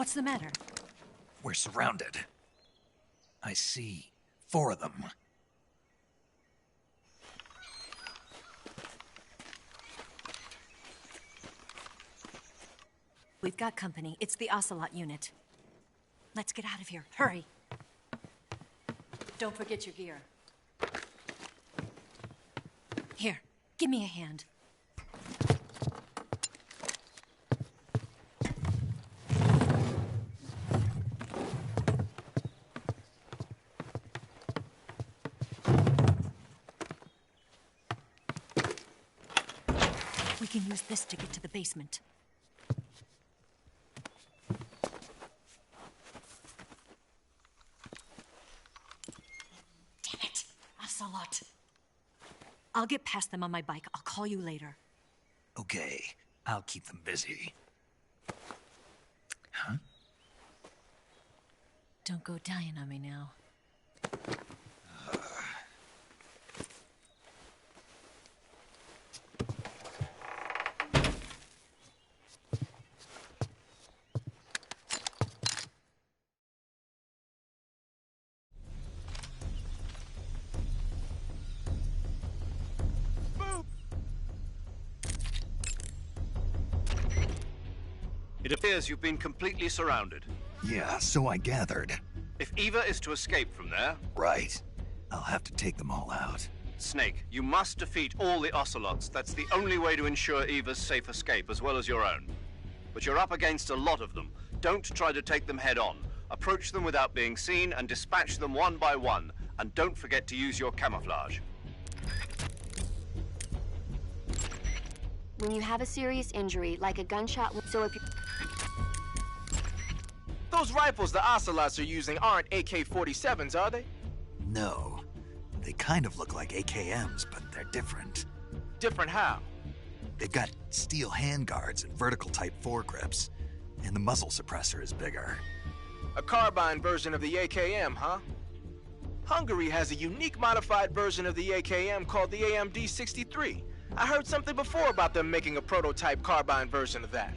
What's the matter? We're surrounded. I see 4 of them. We've got company. It's the Ocelot unit. Let's get out of here. Hurry. Don't forget your gear. Here, give me a hand. We can use this to get to the basement. Damn it, Ocelot. I'll get past them on my bike. I'll call you later. Okay, I'll keep them busy. Huh? Don't go dying on me now. It appears you've been completely surrounded. Yeah, so I gathered. If Eva is to escape from there... Right. I'll have to take them all out. Snake, you must defeat all the Ocelots. That's the only way to ensure Eva's safe escape, as well as your own. But you're up against a lot of them. Don't try to take them head on. Approach them without being seen and dispatch them one by one. And don't forget to use your camouflage. When you have a serious injury, like a gunshot, so if you... Those rifles the Ocelots are using aren't AK-47s, are they? No. They kind of look like AKMs, but they're different. Different how? They've got steel handguards and vertical-type foregrips, and the muzzle suppressor is bigger. A carbine version of the AKM, huh? Hungary has a unique modified version of the AKM called the AMD-63. I heard something before about them making a prototype carbine version of that.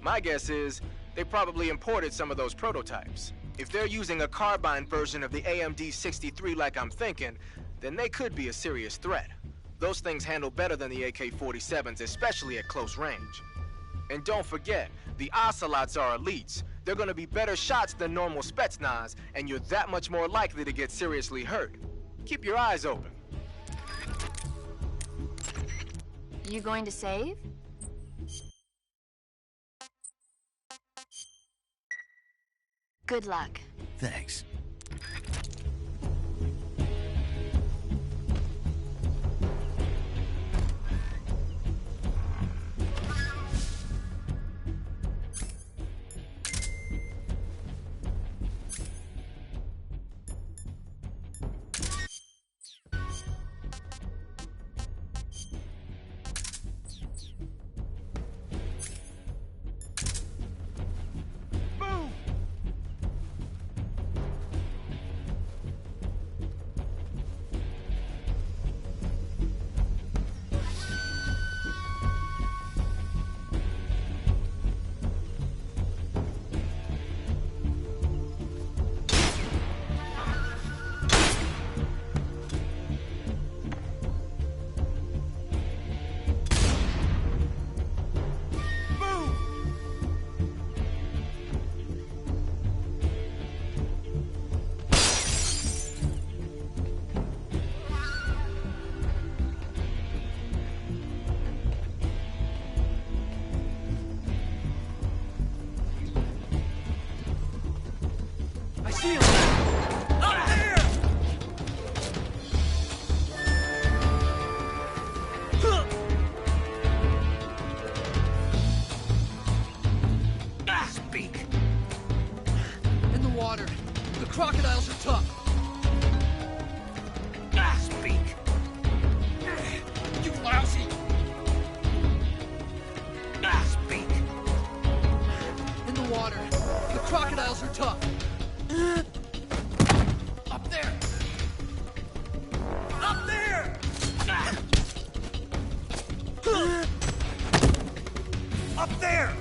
My guess is they probably imported some of those prototypes. If they're using a carbine version of the AMD-63 like I'm thinking, then they could be a serious threat. Those things handle better than the AK-47s, especially at close range. And don't forget, the Ocelots are elites. They're gonna be better shots than normal Spetsnaz, and you're that much more likely to get seriously hurt. Keep your eyes open. You going to save? Good luck. Thanks. Crocodiles are tough. Speak. You lousy. Speak. In the water. The crocodiles are tough. Up there. Up there. Up there.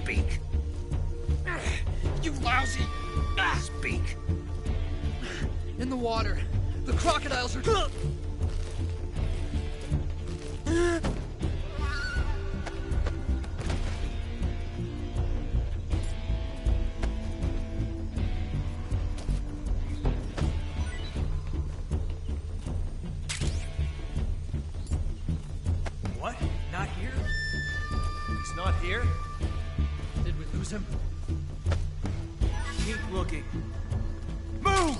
Speak. You lousy! Speak. In the water. The crocodiles are... What? Not here? He's not here? Did we lose him? Keep looking. Move!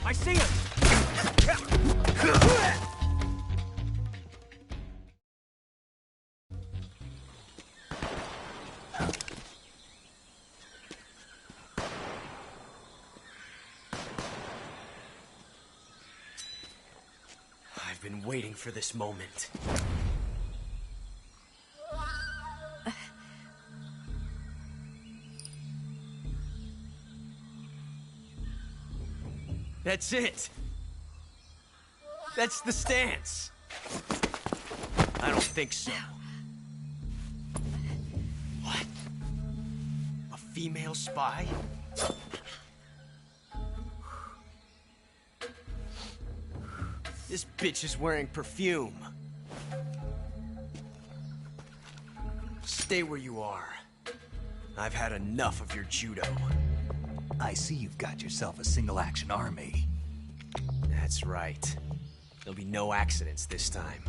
I see him! I've been waiting for this moment. That's it. That's the stance. I don't think so. What? A female spy? This bitch is wearing perfume. Stay where you are. I've had enough of your judo. I see you've got yourself a single-action army. That's right. There'll be no accidents this time.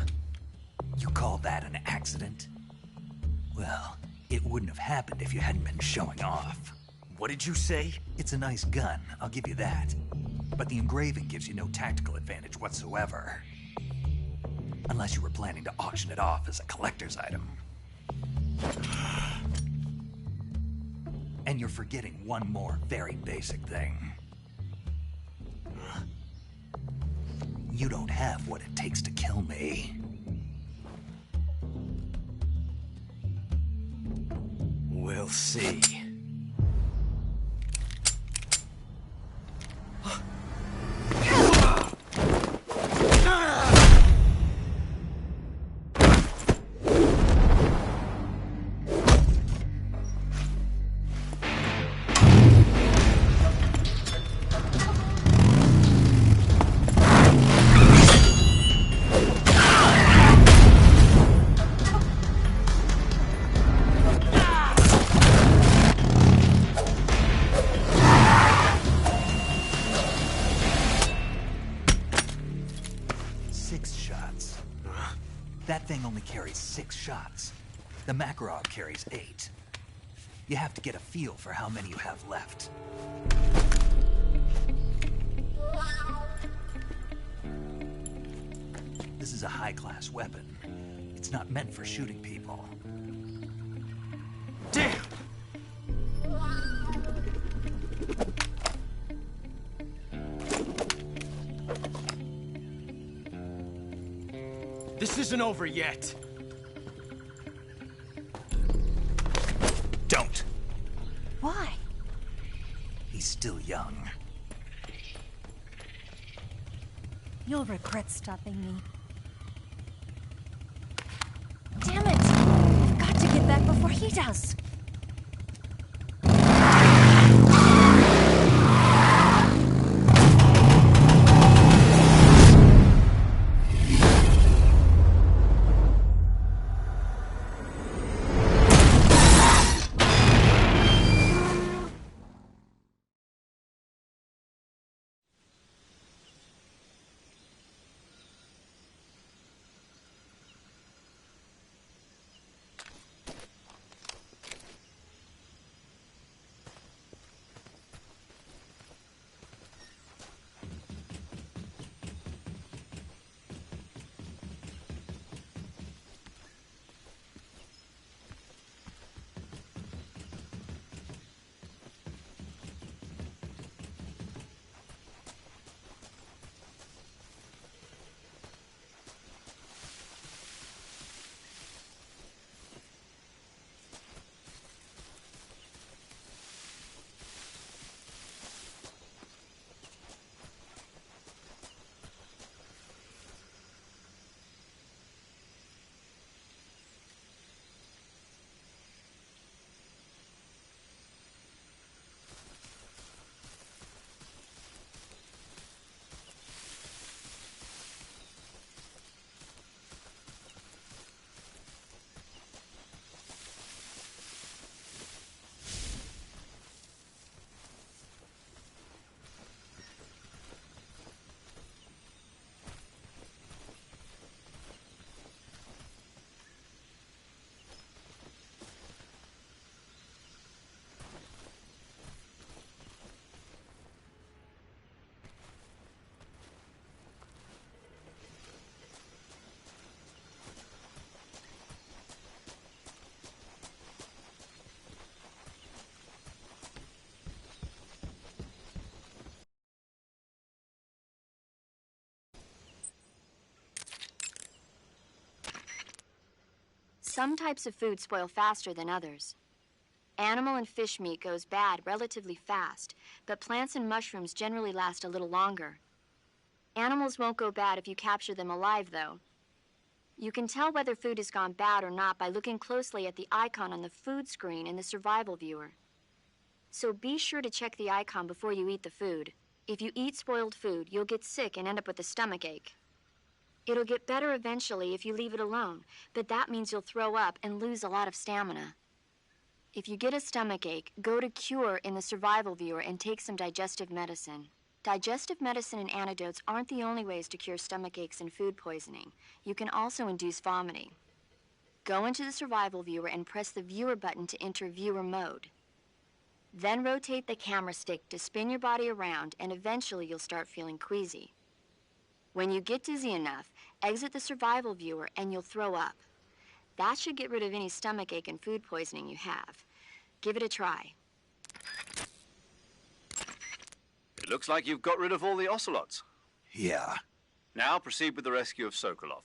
You call that an accident? Well, it wouldn't have happened if you hadn't been showing off. What did you say? It's a nice gun, I'll give you that. But the engraving gives you no tactical advantage whatsoever. Unless you were planning to auction it off as a collector's item. And you're forgetting one more very basic thing. You don't have what it takes to kill me. We'll see. That thing only carries 6 shots. The Makarov carries 8. You have to get a feel for how many you have left. This is a high-class weapon. It's not meant for shooting people. Damn! This isn't over yet. Don't. Why? He's still young. You'll regret stopping me. Damn it! I've got to get back before he does. Some types of food spoil faster than others. Animal and fish meat goes bad relatively fast, but plants and mushrooms generally last a little longer. Animals won't go bad if you capture them alive, though. You can tell whether food has gone bad or not by looking closely at the icon on the food screen in the survival viewer. So be sure to check the icon before you eat the food. If you eat spoiled food, you'll get sick and end up with a stomachache. It'll get better eventually if you leave it alone, but that means you'll throw up and lose a lot of stamina. If you get a stomachache, go to Cure in the survival viewer and take some digestive medicine. Digestive medicine and antidotes aren't the only ways to cure stomachaches and food poisoning. You can also induce vomiting. Go into the survival viewer and press the viewer button to enter viewer mode. Then rotate the camera stick to spin your body around, and eventually you'll start feeling queasy. When you get dizzy enough, exit the survival viewer and you'll throw up. That should get rid of any stomachache and food poisoning you have. Give it a try. It looks like you've got rid of all the ocelots. Yeah. Now proceed with the rescue of Sokolov.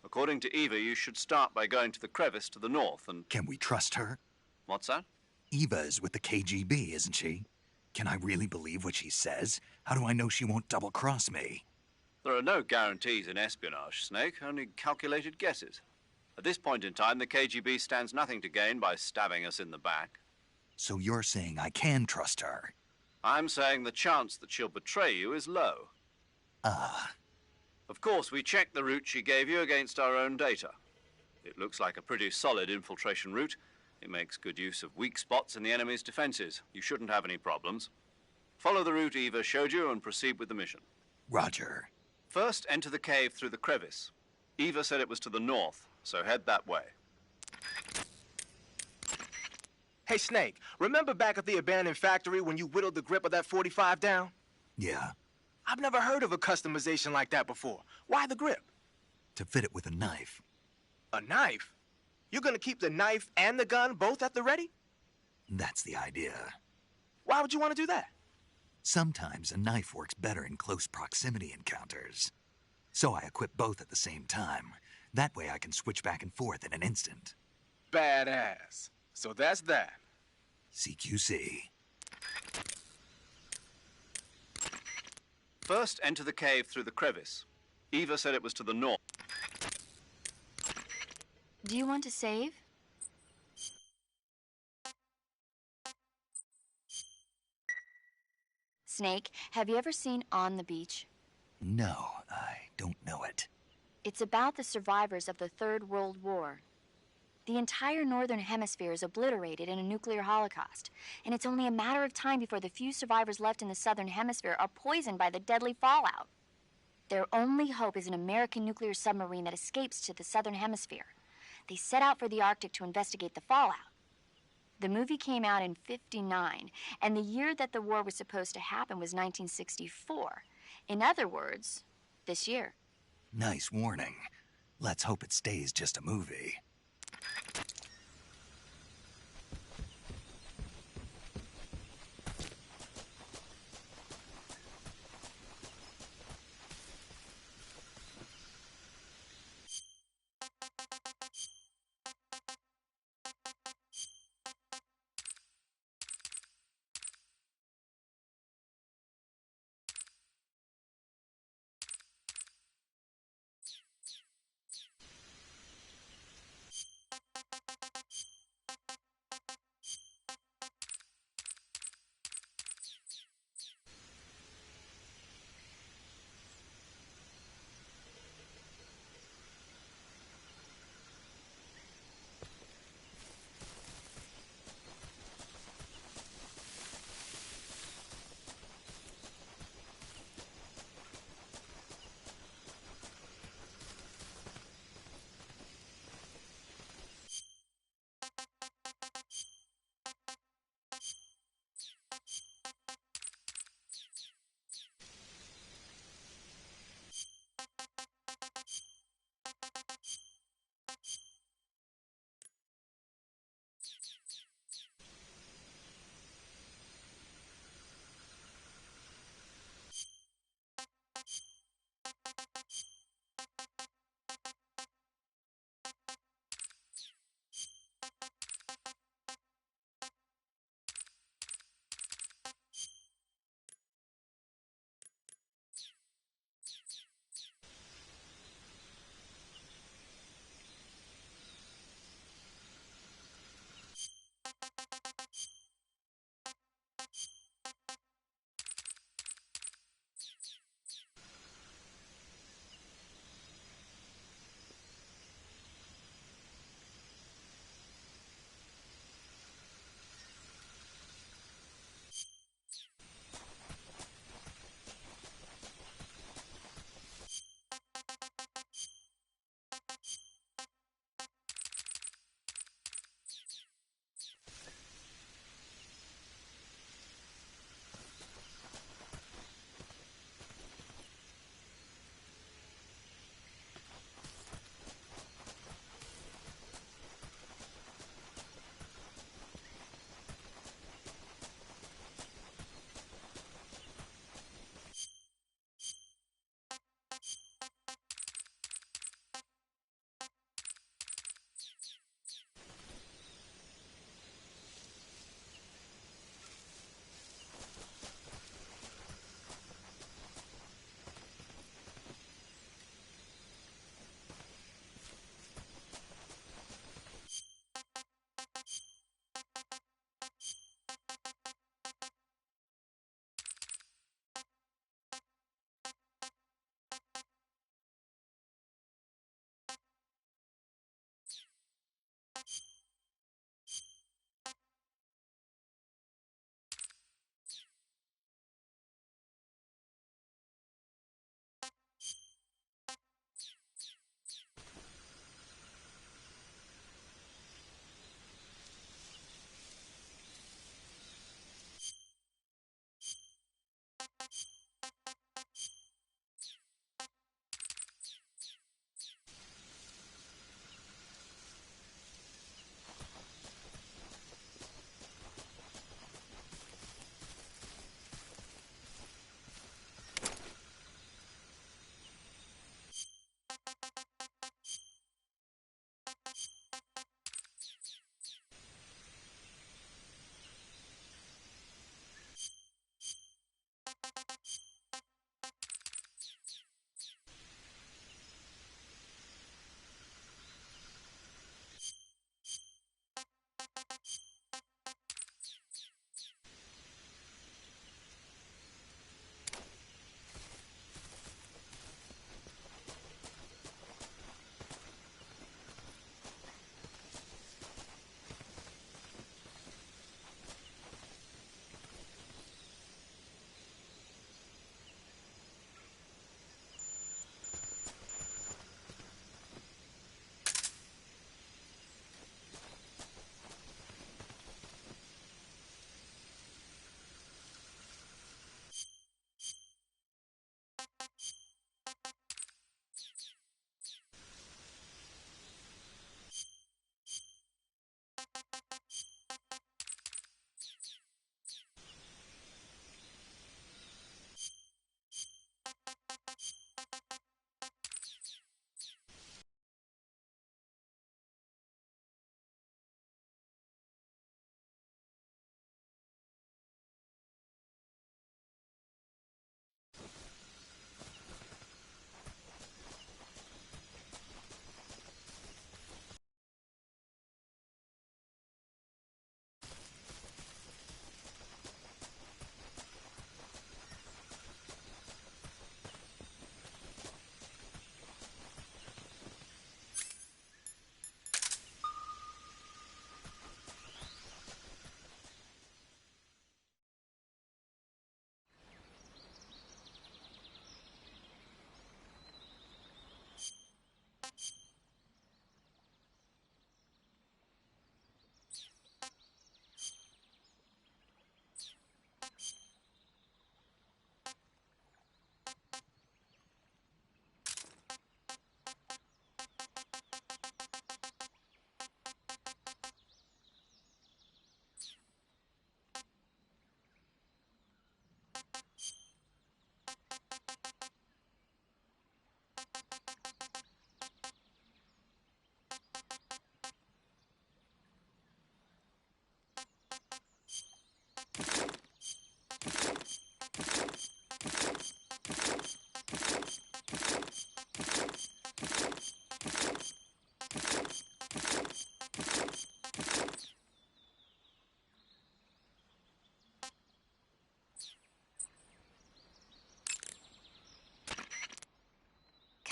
According to Eva, you should start by going to the crevice to the north and... Can we trust her? What's that? Eva is with the KGB, isn't she? Can I really believe what she says? How do I know she won't double-cross me? There are no guarantees in espionage, Snake, only calculated guesses. At this point in time, the KGB stands nothing to gain by stabbing us in the back. So you're saying I can trust her? I'm saying the chance that she'll betray you is low. Of course, we checked the route she gave you against our own data. It looks like a pretty solid infiltration route. It makes good use of weak spots in the enemy's defenses. You shouldn't have any problems. Follow the route Eva showed you and proceed with the mission. Roger. First, enter the cave through the crevice. Eva said it was to the north, so head that way. Hey, Snake, remember back at the abandoned factory when you whittled the grip of that 45 down? Yeah. I've never heard of a customization like that before. Why the grip? To fit it with a knife. A knife? You're gonna keep the knife and the gun both at the ready? That's the idea. Why would you want to do that? Sometimes a knife works better in close proximity encounters. So I equip both at the same time. That way I can switch back and forth in an instant. Badass. So that's that. CQC. First, enter the cave through the crevice. Eva said it was to the north. Do you want to save? Snake, have you ever seen On the Beach? No, I don't know it. It's about the survivors of the Third World War. The entire northern hemisphere is obliterated in a nuclear holocaust, and it's only a matter of time before the few survivors left in the southern hemisphere are poisoned by the deadly fallout. Their only hope is an American nuclear submarine that escapes to the southern hemisphere. They set out for the Arctic to investigate the fallout. The movie came out in '59, and the year that the war was supposed to happen was 1964. In other words, this year. Nice warning. Let's hope it stays just a movie.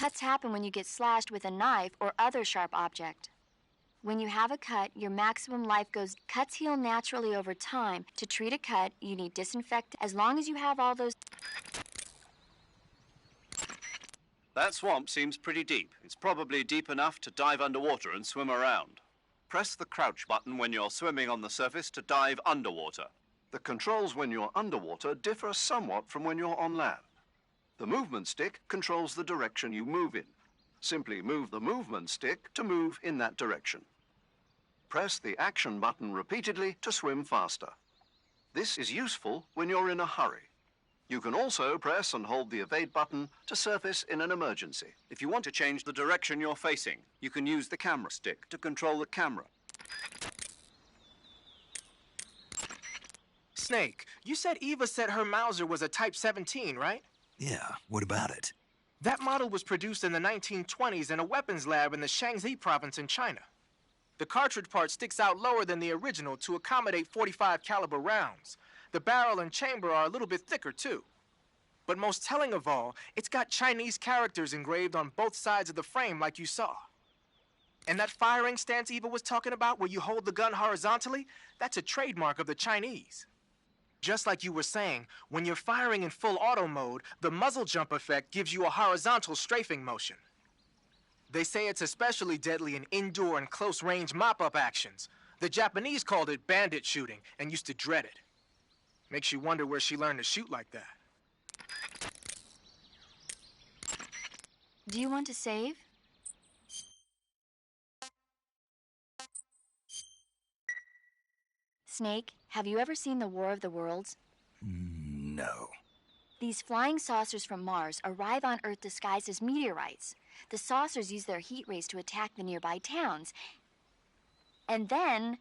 Cuts happen when you get slashed with a knife or other sharp object. When you have a cut, your maximum life goes. Cuts heal naturally over time. To treat a cut, you need disinfectant. As long as you have all those... That swamp seems pretty deep. It's probably deep enough to dive underwater and swim around. Press the crouch button when you're swimming on the surface to dive underwater. The controls when you're underwater differ somewhat from when you're on land. The movement stick controls the direction you move in. Simply move the movement stick to move in that direction. Press the action button repeatedly to swim faster. This is useful when you're in a hurry. You can also press and hold the evade button to surface in an emergency. If you want to change the direction you're facing, you can use the camera stick to control the camera. Snake, you said Eva said her Mauser was a Type 17, right? Yeah, what about it? That model was produced in the 1920s in a weapons lab in the Shaanxi province in China. The cartridge part sticks out lower than the original to accommodate .45 caliber rounds. The barrel and chamber are a little bit thicker, too. But most telling of all, it's got Chinese characters engraved on both sides of the frame like you saw. And that firing stance Eva was talking about, where you hold the gun horizontally, that's a trademark of the Chinese. Just like you were saying, when you're firing in full auto mode, the muzzle jump effect gives you a horizontal strafing motion. They say it's especially deadly in indoor and close-range mop-up actions. The Japanese called it bandit shooting and used to dread it. Makes you wonder where she learned to shoot like that. Do you want to save? Snake, have you ever seen the War of the Worlds? No. These flying saucers from Mars arrive on Earth disguised as meteorites. The saucers use their heat rays to attack the nearby towns. And then,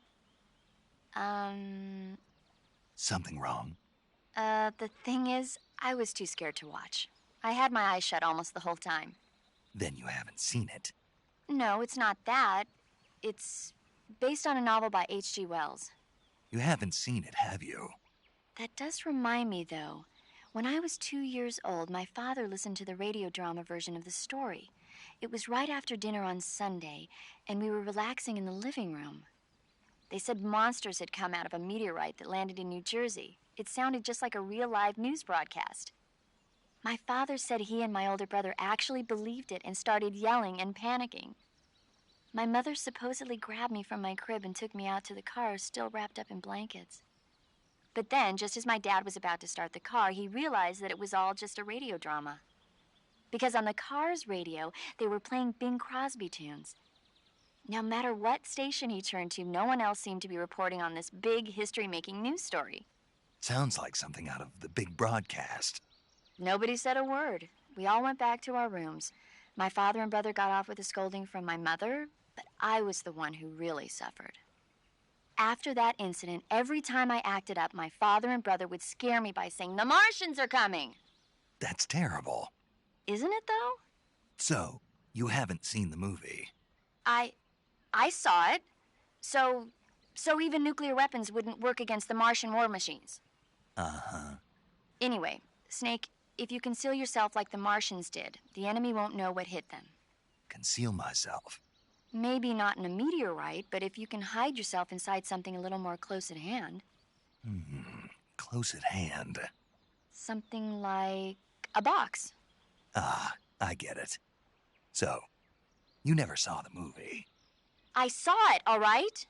Something wrong? the thing is, I was too scared to watch. I had my eyes shut almost the whole time. Then you haven't seen it. No, it's not that. It's based on a novel by H.G. Wells. You haven't seen it, have you? That does remind me, though. When I was 2 years old, my father listened to the radio drama version of the story. It was right after dinner on Sunday, and we were relaxing in the living room. They said monsters had come out of a meteorite that landed in New Jersey. It sounded just like a real live news broadcast. My father said he and my older brother actually believed it and started yelling and panicking. My mother supposedly grabbed me from my crib and took me out to the car, still wrapped up in blankets. But then, just as my dad was about to start the car, he realized that it was all just a radio drama. Because on the car's radio, they were playing Bing Crosby tunes. No matter what station he turned to, no one else seemed to be reporting on this big history-making news story. Sounds like something out of the big broadcast. Nobody said a word. We all went back to our rooms. My father and brother got off with a scolding from my mother, but I was the one who really suffered. After that incident, every time I acted up, my father and brother would scare me by saying, "The Martians are coming!" That's terrible. Isn't it, though? So, you haven't seen the movie? I saw it. So even nuclear weapons wouldn't work against the Martian war machines. Uh-huh. Anyway, Snake, if you conceal yourself like the Martians did, the enemy won't know what hit them. Conceal myself. Maybe not in a meteorite, but if you can hide yourself inside something a little more close at hand. Close at hand. Something like a box. Ah, I get it. So, you never saw the movie? I saw it, all right?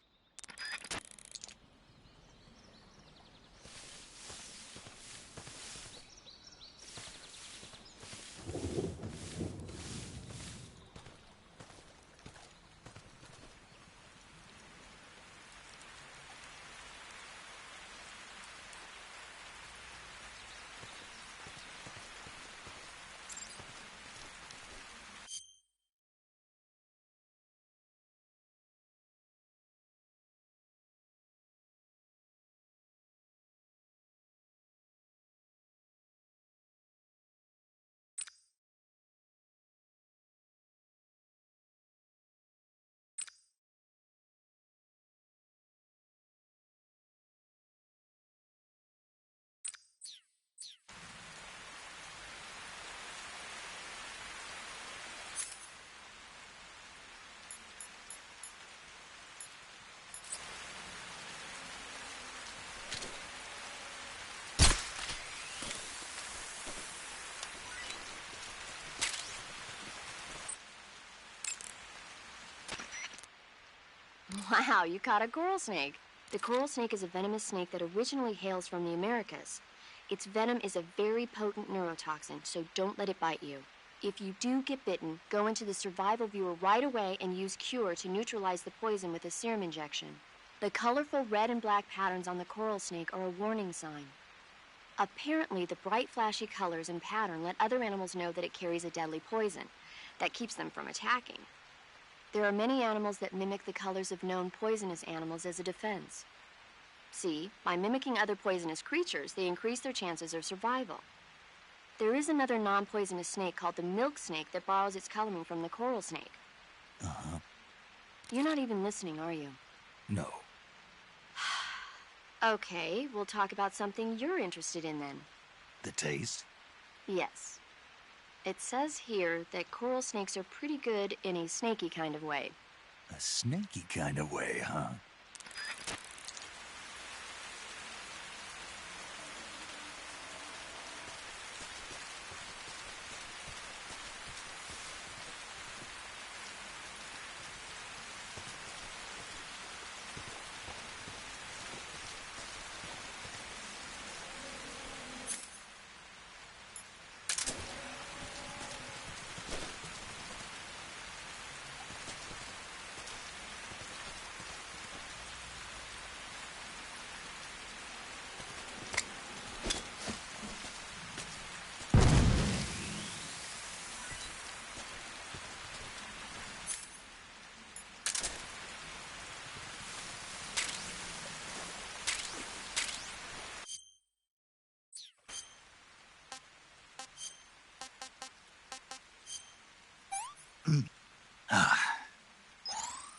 Wow, you caught a coral snake. The coral snake is a venomous snake that originally hails from the Americas. Its venom is a very potent neurotoxin, so don't let it bite you. If you do get bitten, go into the survival viewer right away and use Cure to neutralize the poison with a serum injection. The colorful red and black patterns on the coral snake are a warning sign. Apparently, the bright flashy colors and pattern let other animals know that it carries a deadly poison that keeps them from attacking. There are many animals that mimic the colors of known poisonous animals as a defense. See, by mimicking other poisonous creatures, they increase their chances of survival. There is another non-poisonous snake called the milk snake that borrows its coloring from the coral snake. Uh-huh. You're not even listening, are you? No. Okay, we'll talk about something you're interested in then. The taste? Yes. It says here that coral snakes are pretty good in a snaky kind of way. A snaky kind of way, huh?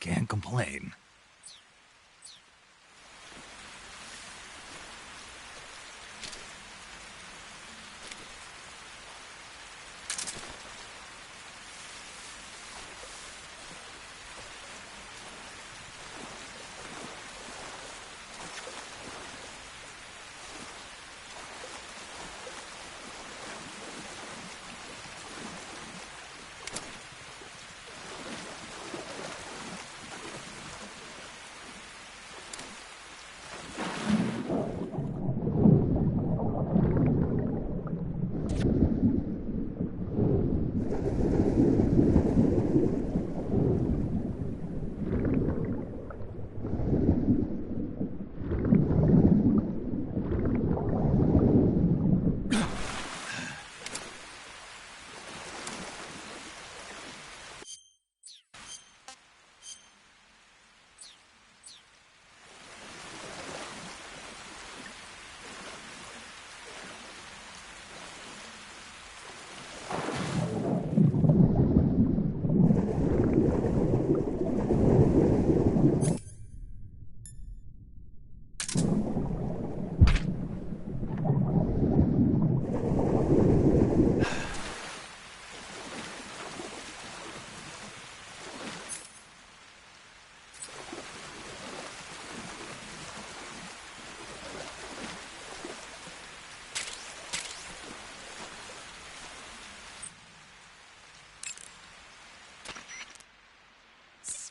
Can't complain.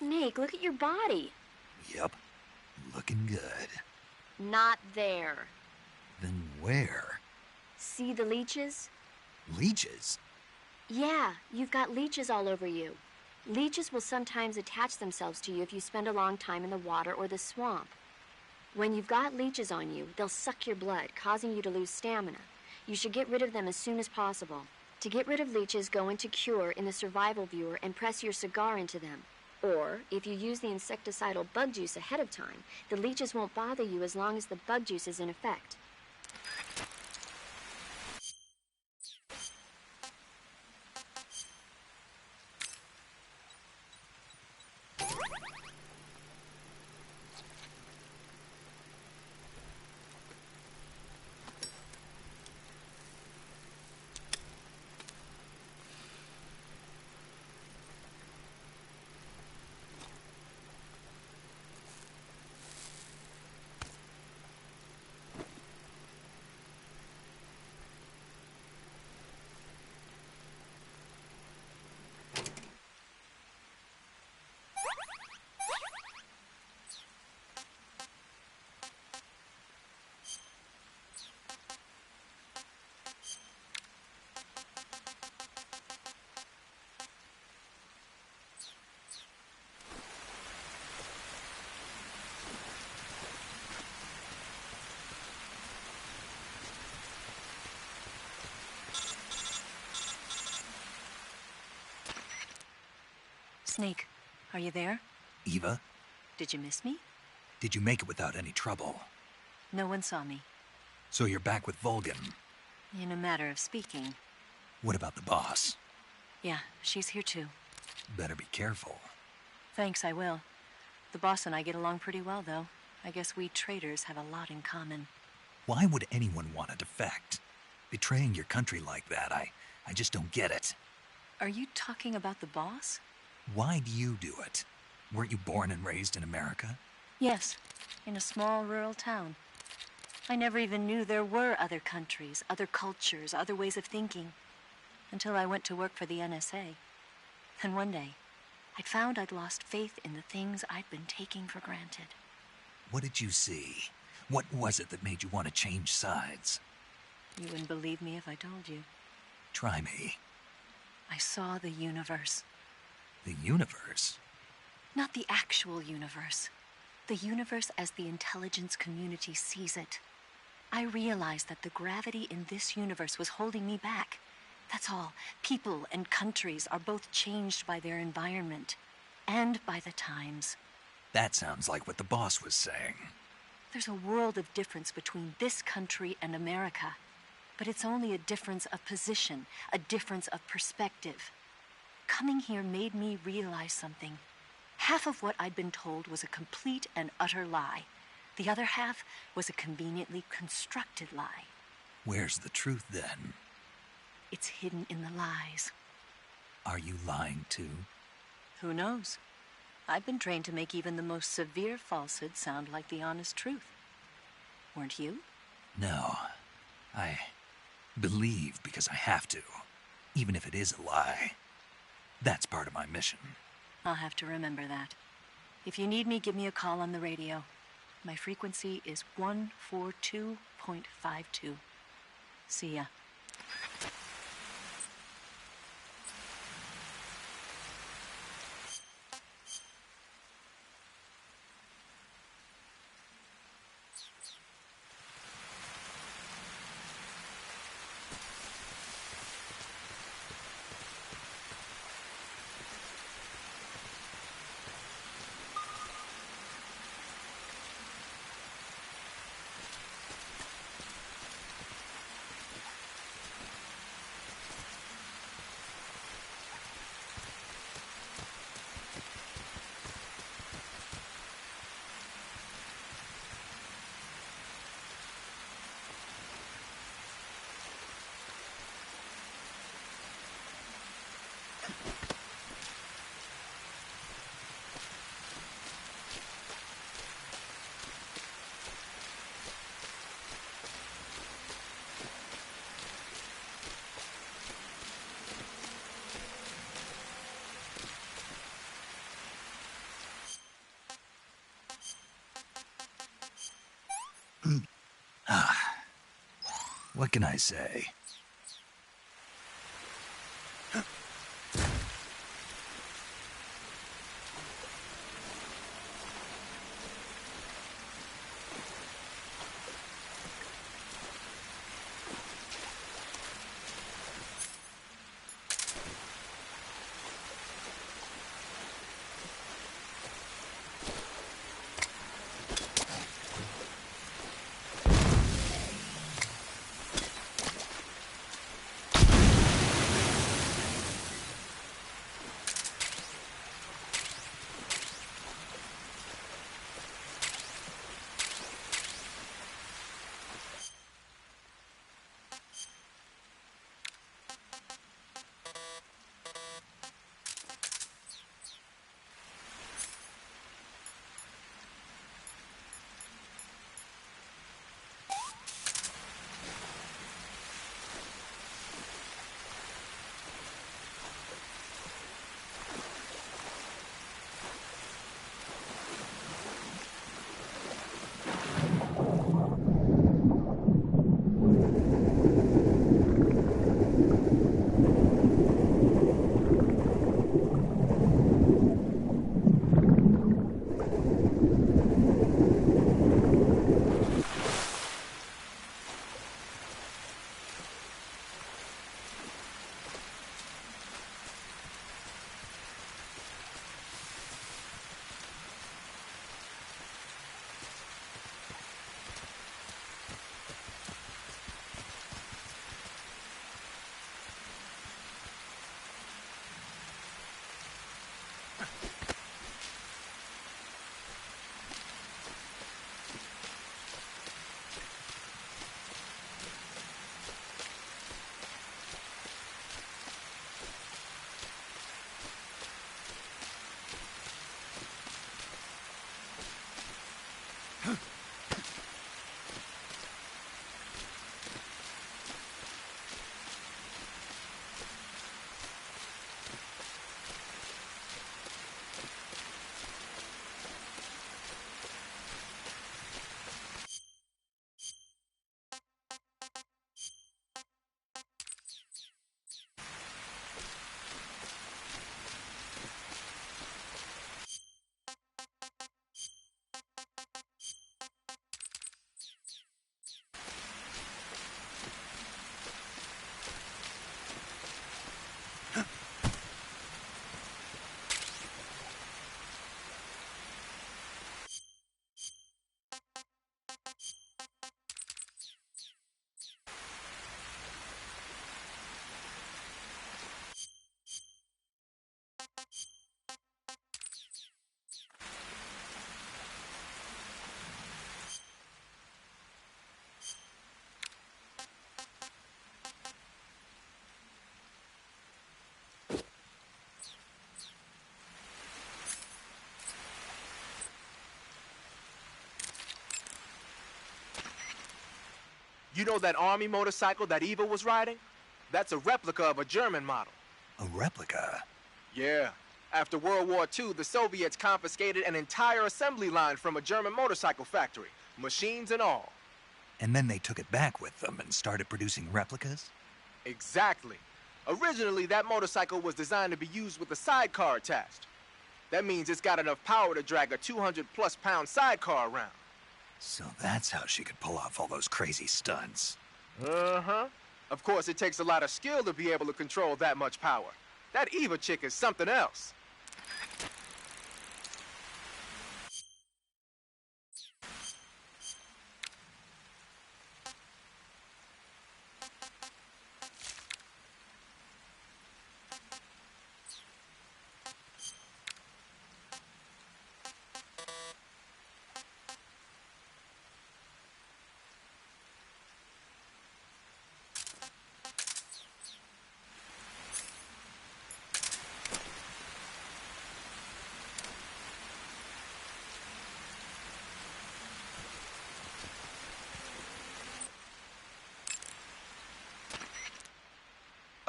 Snake, look at your body. Yep. Looking good. Not there. Then where? See the leeches? Leeches? Yeah, you've got leeches all over you. Leeches will sometimes attach themselves to you if you spend a long time in the water or the swamp. When you've got leeches on you, they'll suck your blood, causing you to lose stamina. You should get rid of them as soon as possible. To get rid of leeches, go into Cure in the survival viewer and press your cigar into them. Or, if you use the insecticidal bug juice ahead of time, the leeches won't bother you as long as the bug juice is in effect. Snake, are you there? Eva, Did you miss me? did you make it without any trouble? No one saw me. So you're back with Vulcan. In a matter of speaking. What about the boss? Yeah, she's here too. Better be careful. Thanks, I will. The boss and I get along pretty well, though. I guess we traitors have a lot in common. Why would anyone want to defect? Betraying your country like that, I just don't get it. Are you talking about the boss? Why do you do it? Weren't you born and raised in America? Yes, in a small rural town. I never even knew there were other countries, other cultures, other ways of thinking, until I went to work for the NSA. And one day, I found I'd lost faith in the things I'd been taking for granted. What did you see? What was it that made you want to change sides? You wouldn't believe me if I told you. Try me. I saw the universe. The universe? Not the actual universe. The universe as the intelligence community sees it. I realized that the gravity in this universe was holding me back. That's all. People and countries are both changed by their environment and by the times. That sounds like what the boss was saying. There's a world of difference between this country and America. But it's only a difference of position, a difference of perspective. Coming here made me realize something. Half of what I'd been told was a complete and utter lie. The other half was a conveniently constructed lie. Where's the truth then? It's hidden in the lies. Are you lying too? Who knows? I've been trained to make even the most severe falsehood sound like the honest truth. Weren't you? No. I believe because I have to, even if it is a lie. That's part of my mission. I'll have to remember that. If you need me, give me a call on the radio. My frequency is 142.52. See ya. What can I say? You know that army motorcycle that Eva was riding? That's a replica of a German model. A replica? Yeah. After World War II, the Soviets confiscated an entire assembly line from a German motorcycle factory, machines and all. And then they took it back with them and started producing replicas? Exactly. Originally, that motorcycle was designed to be used with a sidecar attached. That means it's got enough power to drag a 200-plus pound sidecar around. So that's how she could pull off all those crazy stunts. Uh-huh. Of course, it takes a lot of skill to be able to control that much power. That Eva chick is something else.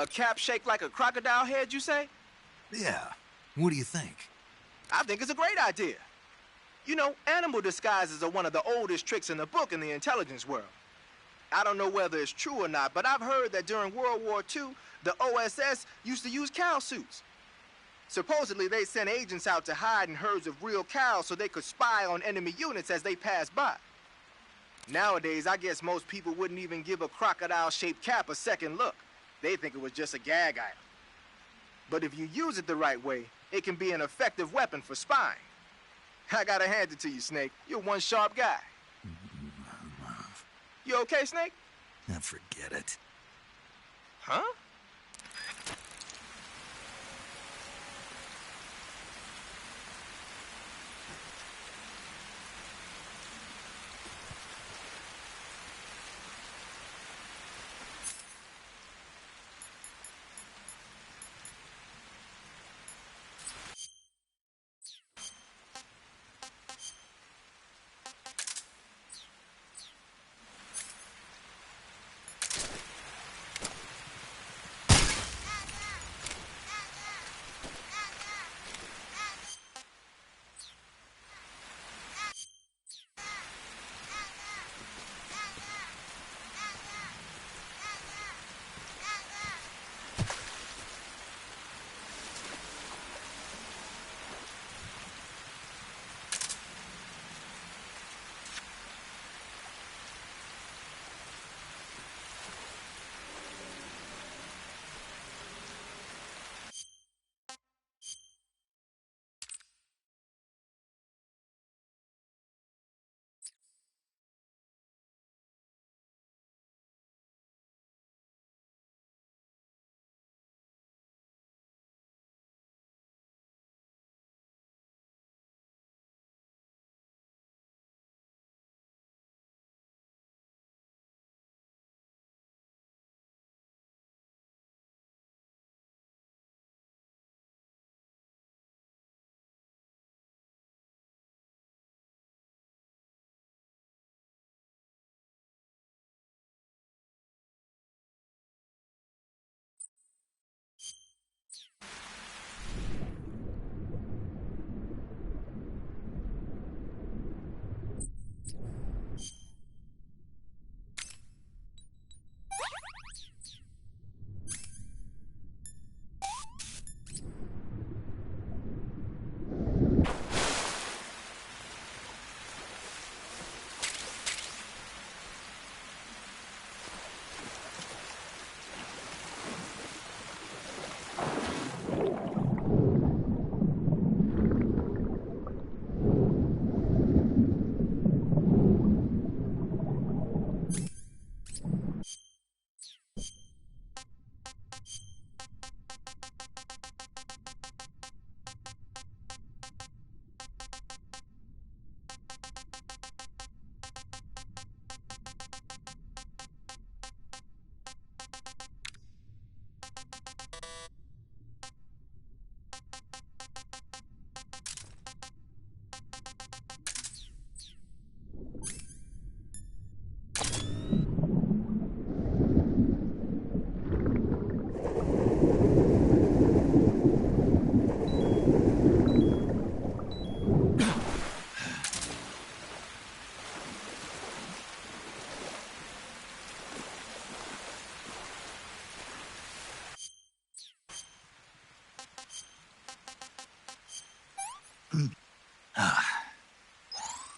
A cap shaped like a crocodile head, you say? Yeah. What do you think? I think it's a great idea. You know, animal disguises are one of the oldest tricks in the book in the intelligence world. I don't know whether it's true or not, but I've heard that during World War II, the OSS used to use cow suits. Supposedly, they sent agents out to hide in herds of real cows so they could spy on enemy units as they passed by. Nowadays, I guess most people wouldn't even give a crocodile-shaped cap a second look. They think it was just a gag item. But if you use it the right way, it can be an effective weapon for spying. I gotta hand it to you, Snake. You're one sharp guy. You okay, Snake? Now forget it. Huh?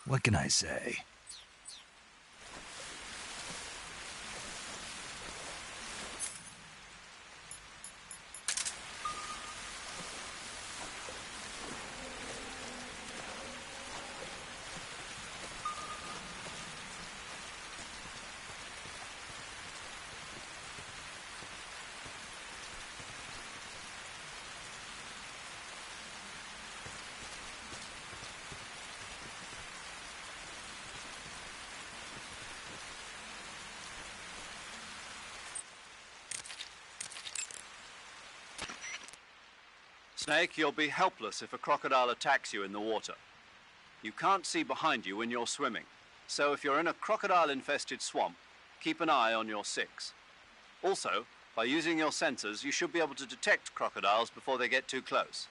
What can I say? Snake, you'll be helpless if a crocodile attacks you in the water. You can't see behind you when you're swimming, so if you're in a crocodile-infested swamp, keep an eye on your six. Also, by using your sensors, you should be able to detect crocodiles before they get too close.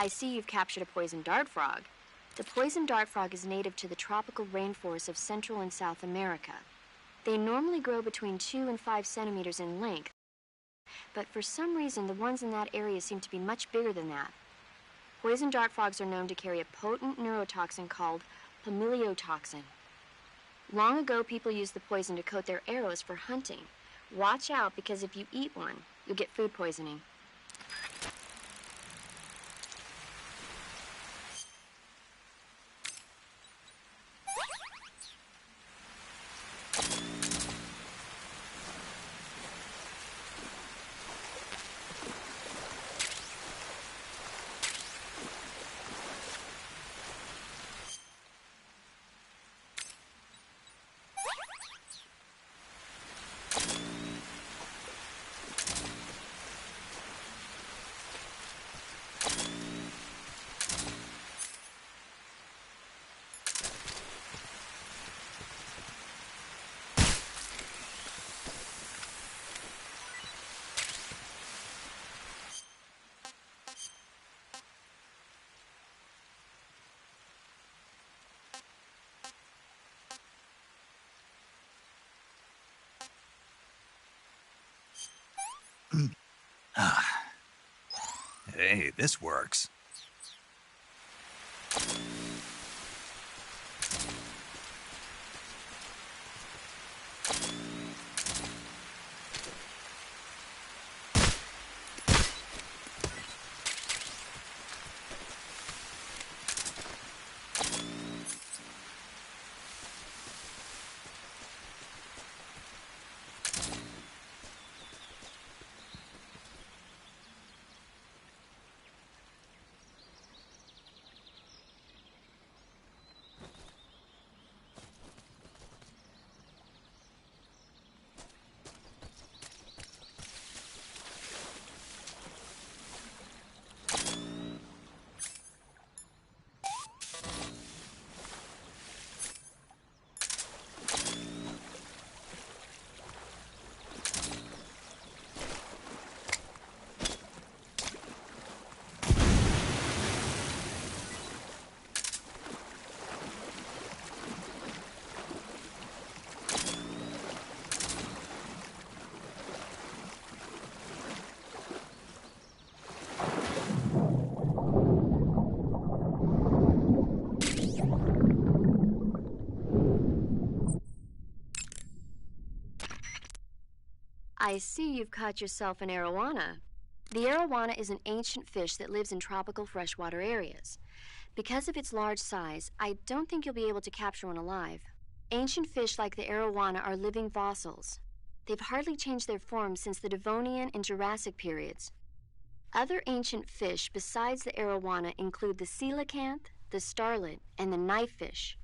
I see you've captured a poison dart frog. The poison dart frog is native to the tropical rainforests of Central and South America. They normally grow between 2 and 5 centimeters in length, but for some reason the ones in that area seem to be much bigger than that. Poison dart frogs are known to carry a potent neurotoxin called pamiliotoxin. Long ago, people used the poison to coat their arrows for hunting. Watch out, because if you eat one, you'll get food poisoning. Hey, this works. I see you've caught yourself an arowana. The arowana is an ancient fish that lives in tropical freshwater areas. Because of its large size, I don't think you'll be able to capture one alive. Ancient fish like the arowana are living fossils. They've hardly changed their form since the Devonian and Jurassic periods. Other ancient fish besides the arowana include the coelacanth, the starlet, and the knifefish.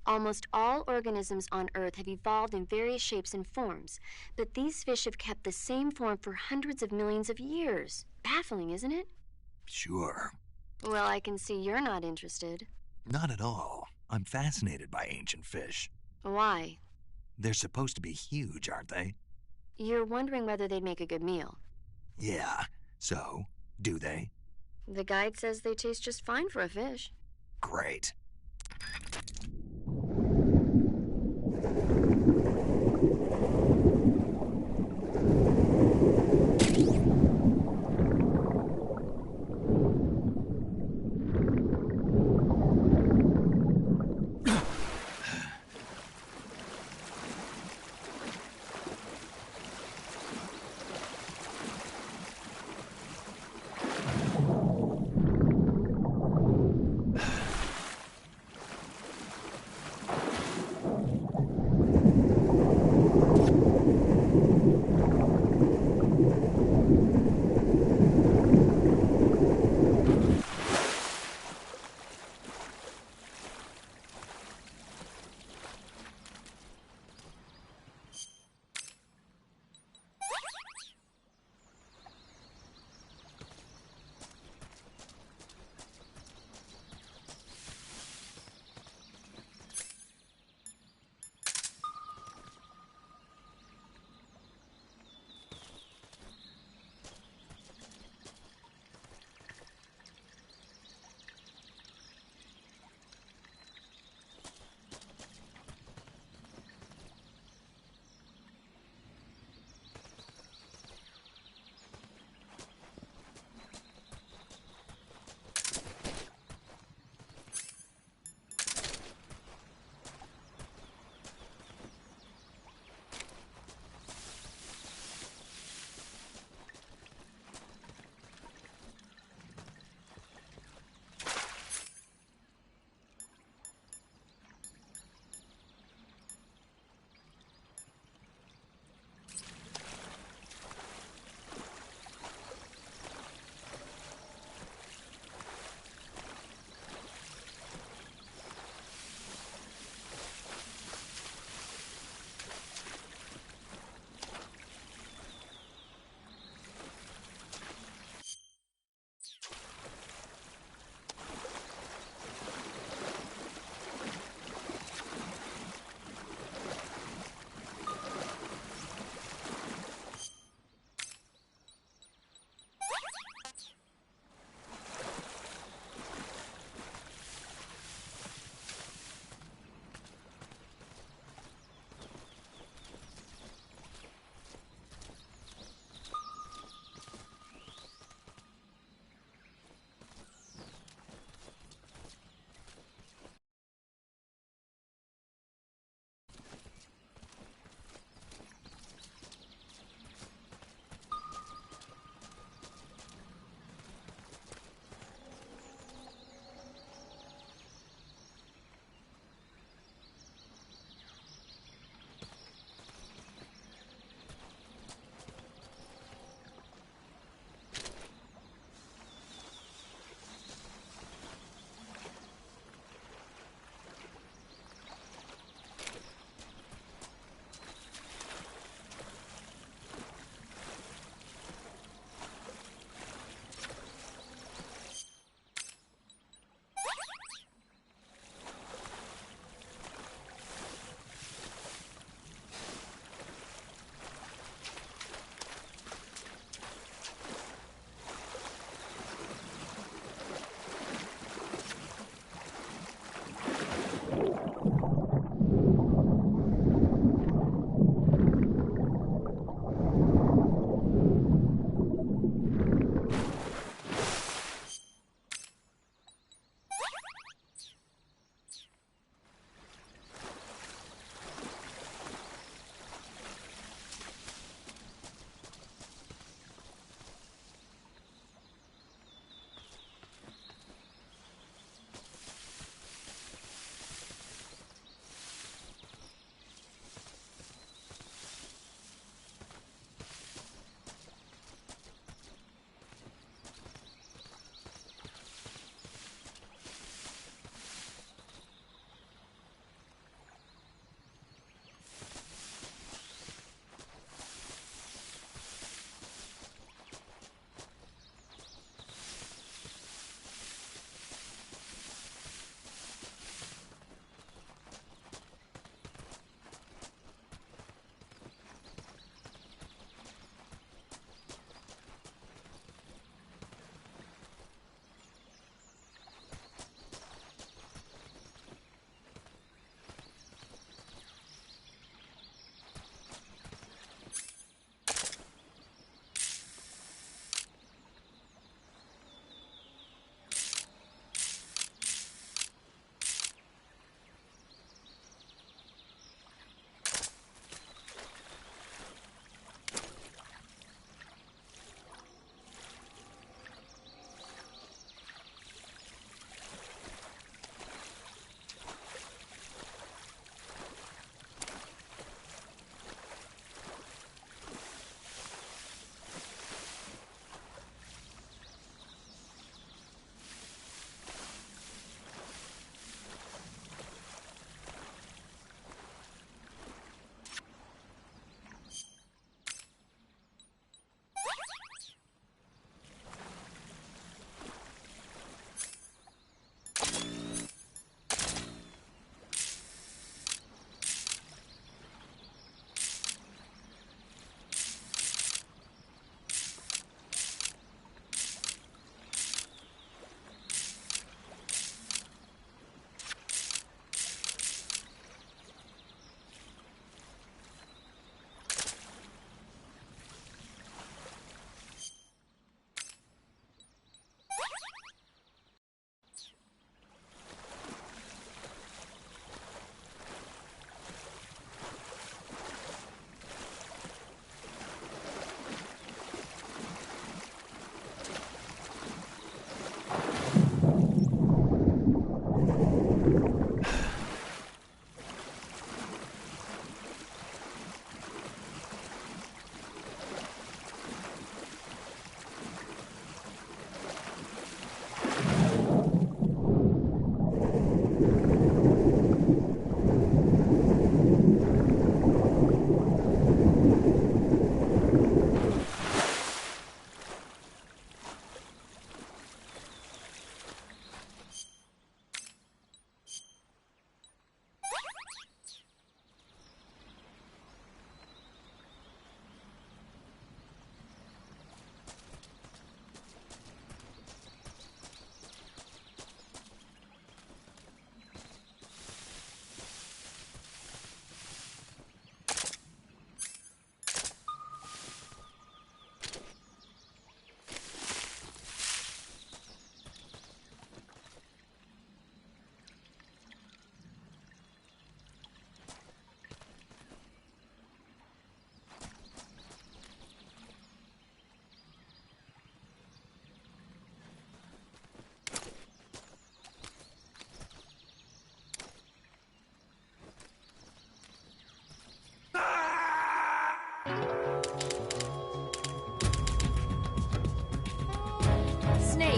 Almost all organisms on Earth have evolved in various shapes and forms, but these fish have kept the same form for hundreds of millions of years. Baffling, isn't it? Sure. Well, I can see you're not interested. Not at all. I'm fascinated by ancient fish. Why? They're supposed to be huge, aren't they? You're wondering whether they'd make a good meal. Yeah. So, do they? The guide says they taste just fine for a fish. Great.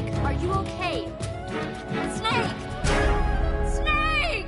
Snake, are you okay? Snake! Snake!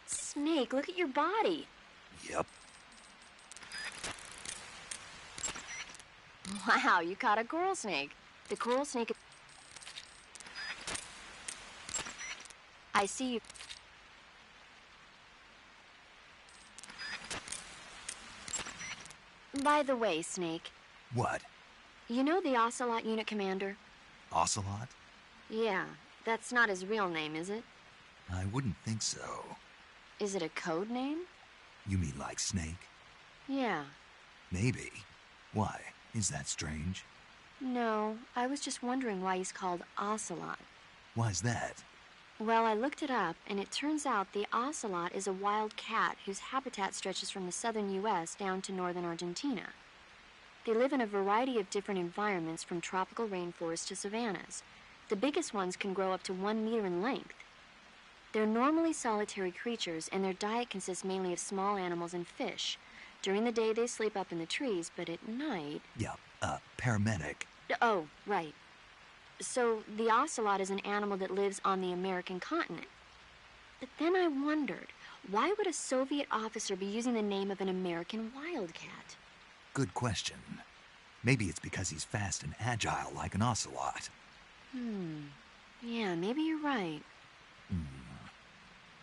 Snake, look at your body. Yep. Wow, you caught a coral snake. The coral snake... I see you... By the way, Snake, What? you know the Ocelot unit commander? Ocelot? Yeah, that's not his real name, is it? I wouldn't think so. Is it a code name? You mean like Snake? Yeah. Maybe. Why? Is that strange? No, I was just wondering why he's called Ocelot. Why's that? Well, I looked it up, and it turns out the ocelot is a wild cat whose habitat stretches from the southern U.S. down to northern Argentina. They live in a variety of different environments, from tropical rainforests to savannas. The biggest ones can grow up to 1 meter in length. They're normally solitary creatures, and their diet consists mainly of small animals and fish. During the day, they sleep up in the trees, but at night... Yeah, paramedic. Oh, right. So, the ocelot is an animal that lives on the American continent. But then I wondered, why would a Soviet officer be using the name of an American wildcat? Good question. Maybe it's because he's fast and agile like an ocelot. Yeah, maybe you're right.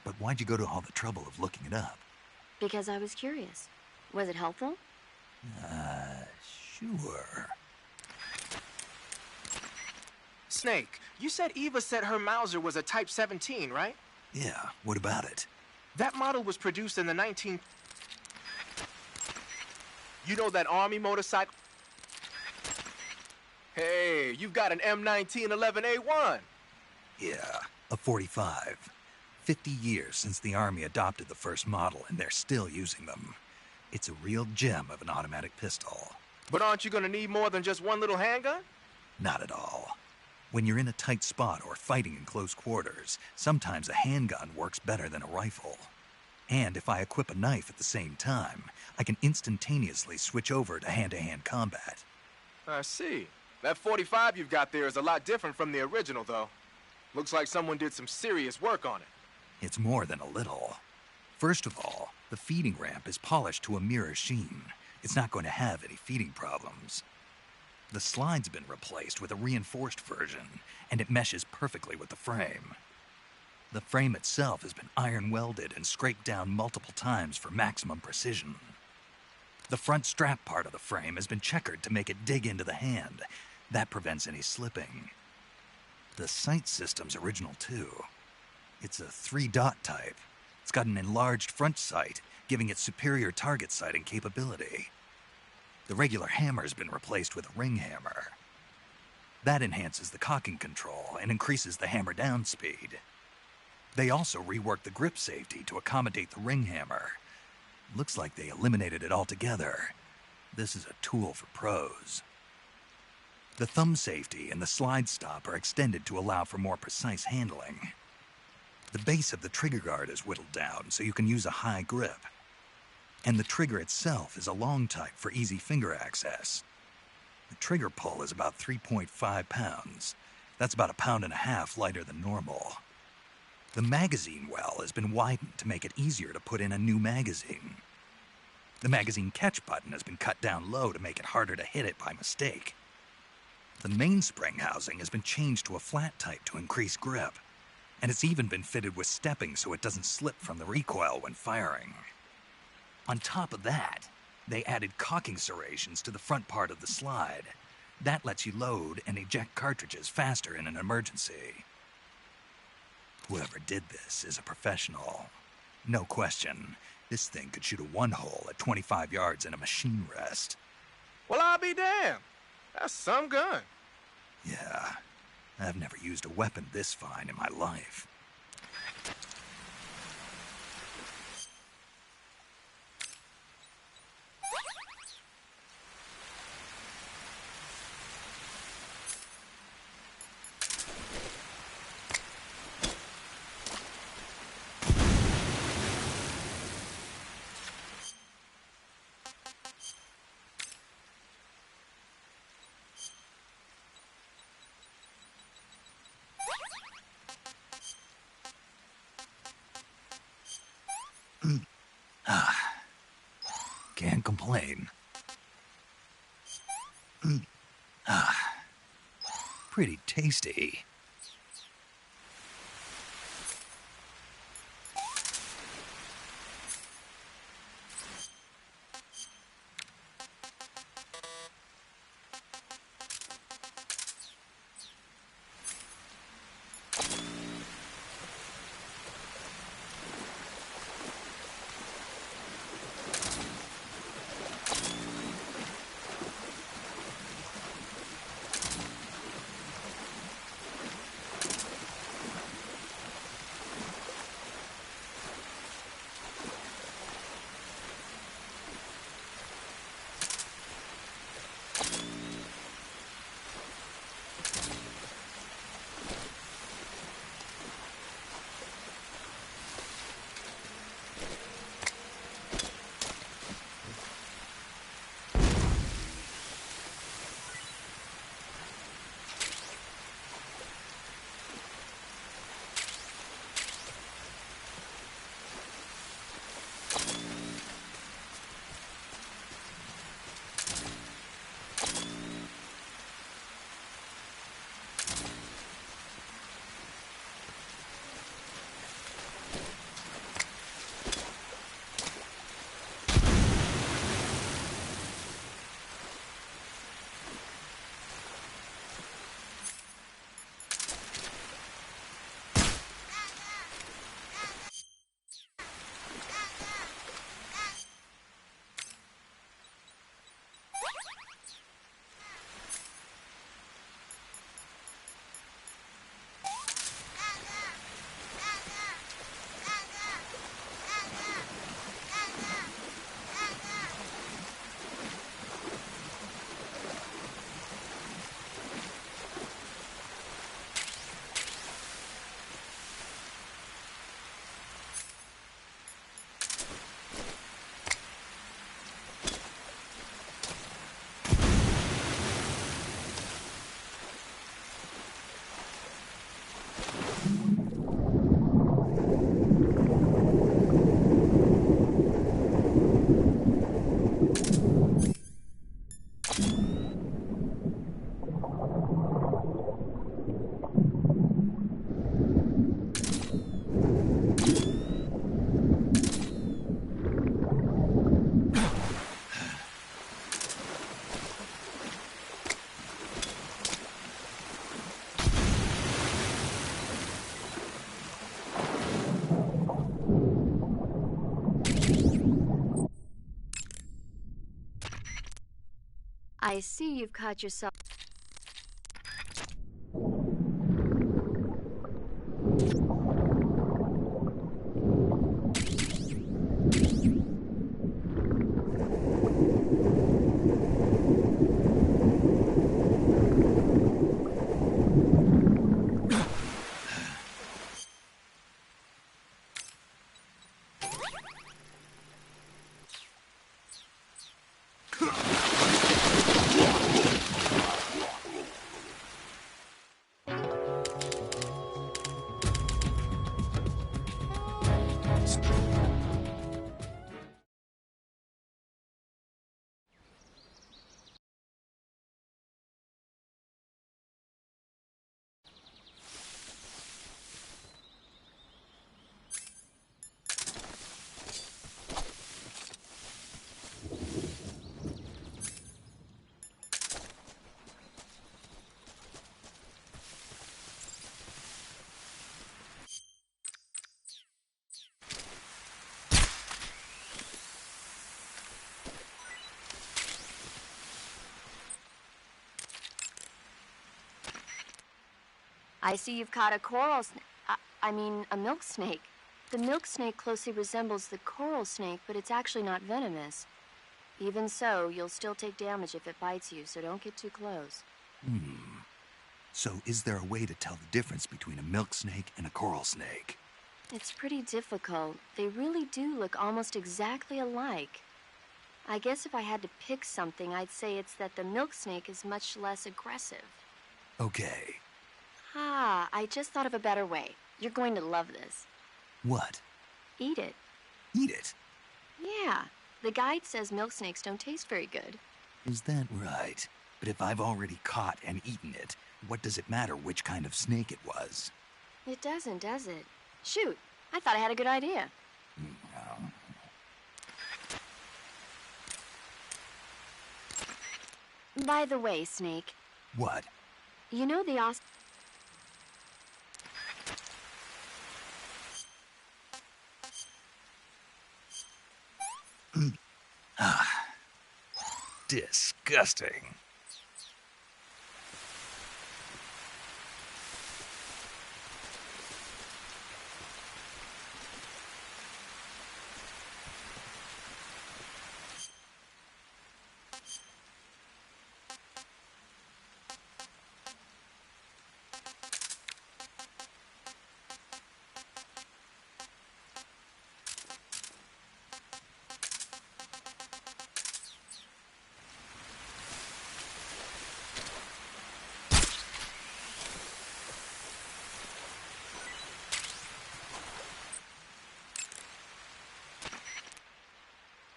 But why'd you go to all the trouble of looking it up? Because I was curious. Was it helpful? Sure. Snake, you said Eva said her Mauser was a Type 17, right? Yeah, what about it? That model was produced in the 19... You know that Army motorcycle? Hey, you've got an M1911A1. Yeah, a 45. 50 years since the Army adopted the first model, and they're still using them. It's a real gem of an automatic pistol. But aren't you gonna need more than just one little handgun? Not at all. When you're in a tight spot or fighting in close quarters, sometimes a handgun works better than a rifle. And if I equip a knife at the same time, I can instantaneously switch over to hand-to-hand combat. I see. That 45 you've got there is a lot different from the original, though. Looks like someone did some serious work on it. It's more than a little. First of all, the feeding ramp is polished to a mirror sheen. It's not going to have any feeding problems. The slide's been replaced with a reinforced version, and it meshes perfectly with the frame. The frame itself has been iron welded and scraped down multiple times for maximum precision. The front strap part of the frame has been checkered to make it dig into the hand. That prevents any slipping. The sight system's original too. It's a 3-dot type. It's got an enlarged front sight, giving it superior target sighting capability. The regular hammer's been replaced with a ring hammer. That enhances the cocking control and increases the hammer down speed. They also reworked the grip safety to accommodate the ring hammer. Looks like they eliminated it altogether. This is a tool for pros. The thumb safety and the slide stop are extended to allow for more precise handling. The base of the trigger guard is whittled down so you can use a high grip. And the trigger itself is a long type for easy finger access. The trigger pull is about 3.5 pounds. That's about 1.5 pounds lighter than normal. The magazine well has been widened to make it easier to put in a new magazine. The magazine catch button has been cut down low to make it harder to hit it by mistake. The mainspring housing has been changed to a flat type to increase grip, and it's even been fitted with stepping so it doesn't slip from the recoil when firing. On top of that, they added cocking serrations to the front part of the slide. That lets you load and eject cartridges faster in an emergency. Whoever did this is a professional. No question, this thing could shoot a one-hole at 25 yards in a machine rest. Well, I'll be damned. That's some gun. Yeah, I've never used a weapon this fine in my life. Can't complain. Pretty tasty. I see you've caught yourself. I see you've caught a coral a milk snake. The milk snake closely resembles the coral snake, but it's actually not venomous. Even so, you'll still take damage if it bites you, so don't get too close. So is there a way to tell the difference between a milk snake and a coral snake? It's pretty difficult. They really do look almost exactly alike. I guess if I had to pick something, I'd say it's that the milk snake is much less aggressive. Okay. I just thought of a better way. You're going to love this. What? Eat it. Eat it? Yeah. The guide says milk snakes don't taste very good. Is that right? But if I've already caught and eaten it, what does it matter which kind of snake it was? It doesn't, does it? Shoot, I thought I had a good idea. By the way, Snake. What? You know the Disgusting.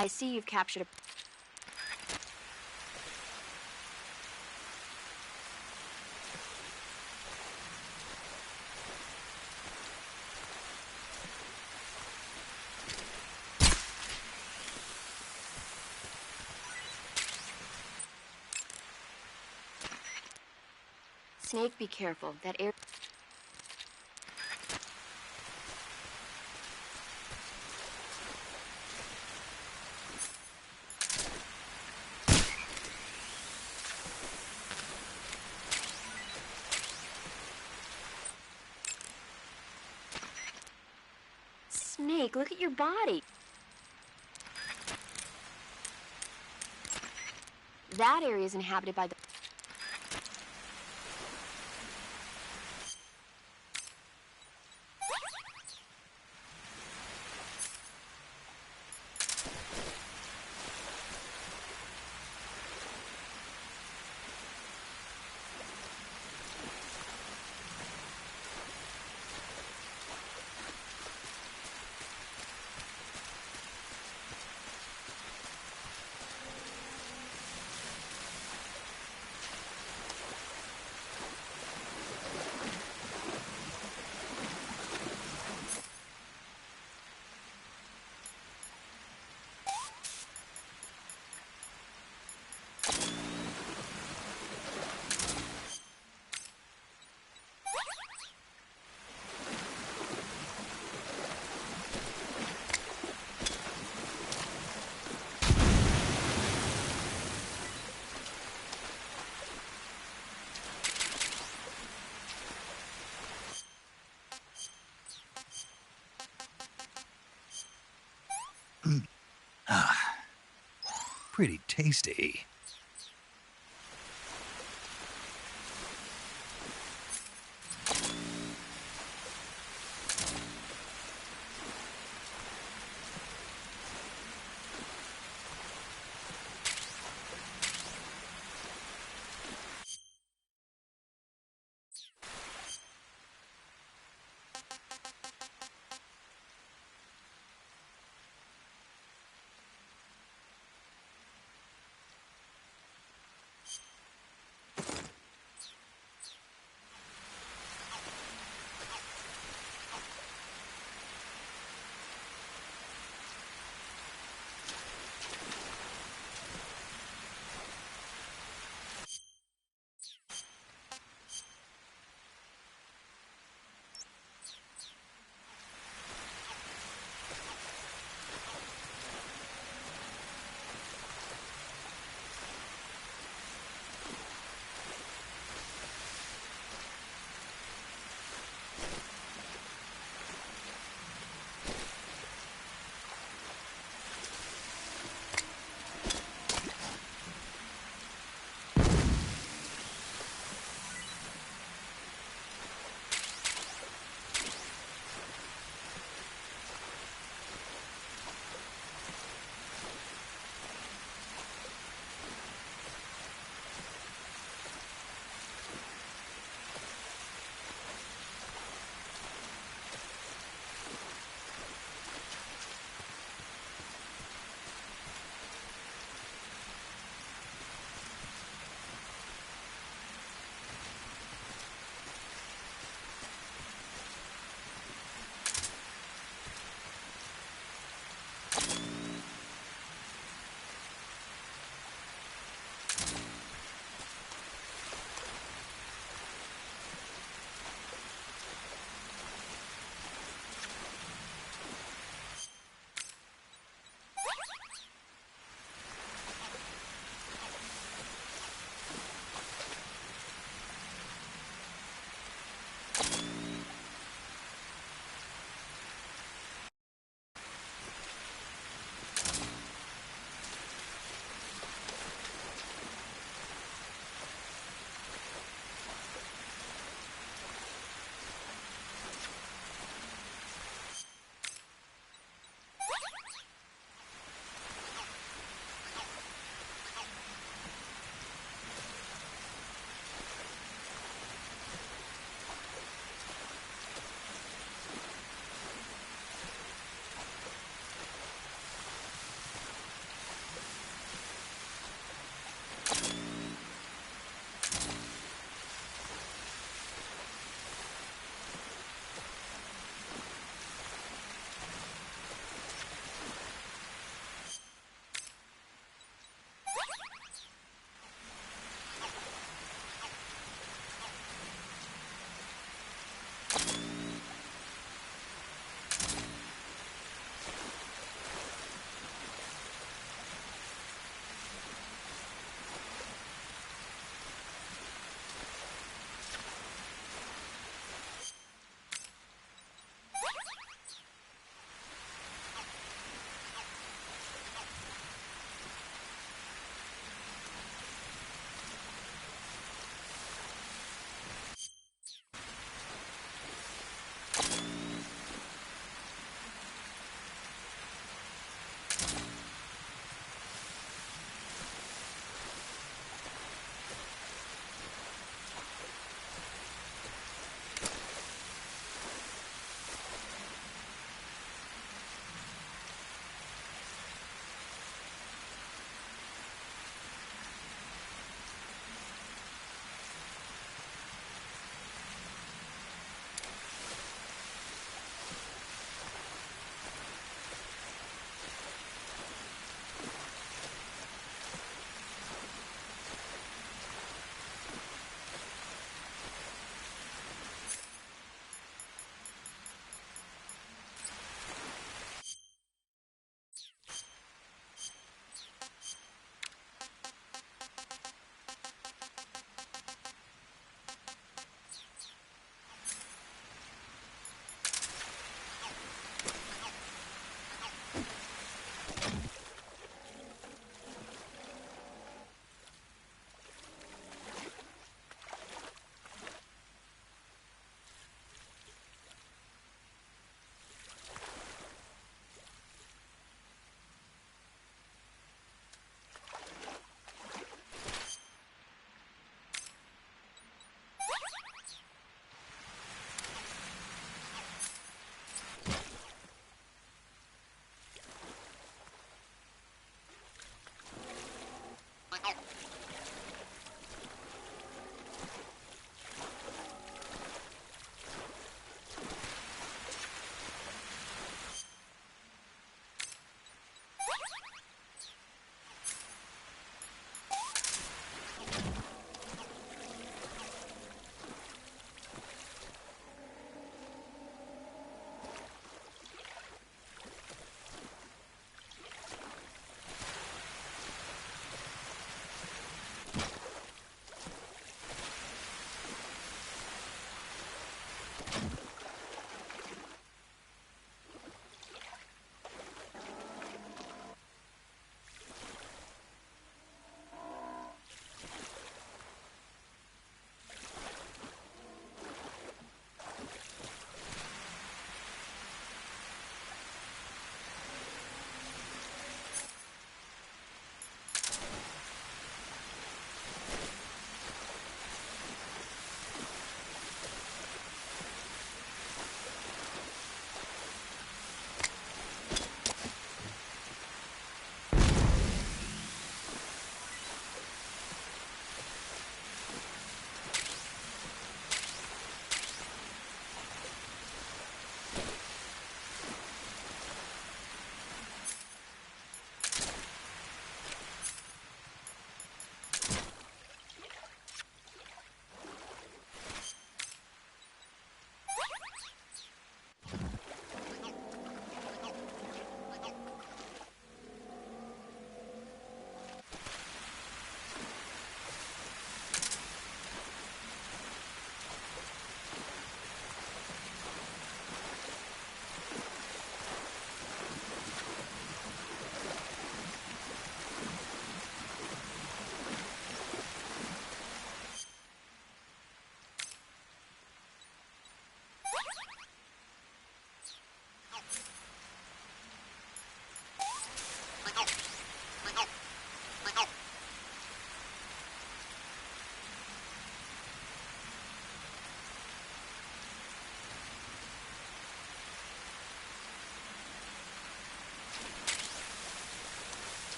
I see you've captured a... Snake, be careful. That air... Snake, look at your body. That area is inhabited by the... pretty tasty.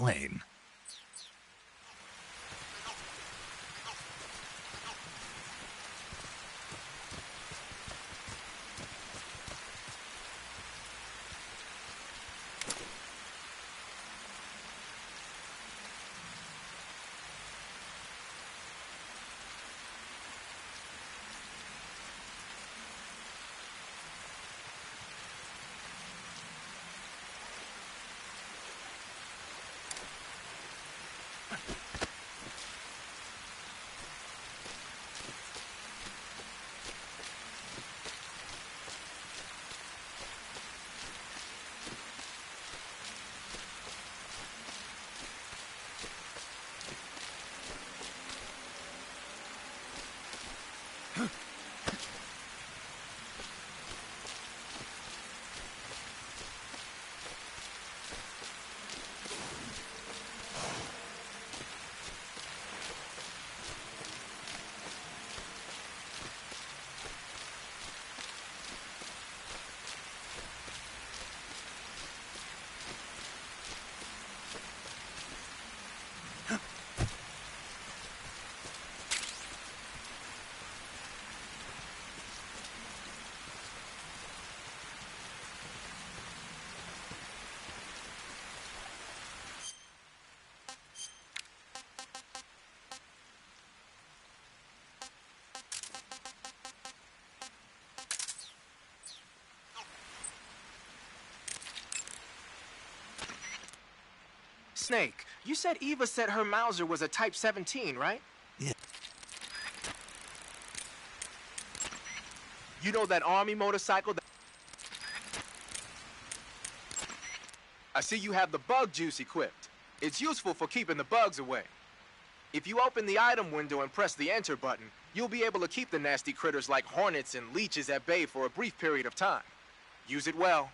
plane. Snake, you said Eva said her Mauser was a Type 17, right? Yeah. You know that army motorcycle that... I see you have the bug juice equipped. It's useful for keeping the bugs away. If you open the item window and press the enter button, you'll be able to keep the nasty critters like hornets and leeches at bay for a brief period of time. Use it well.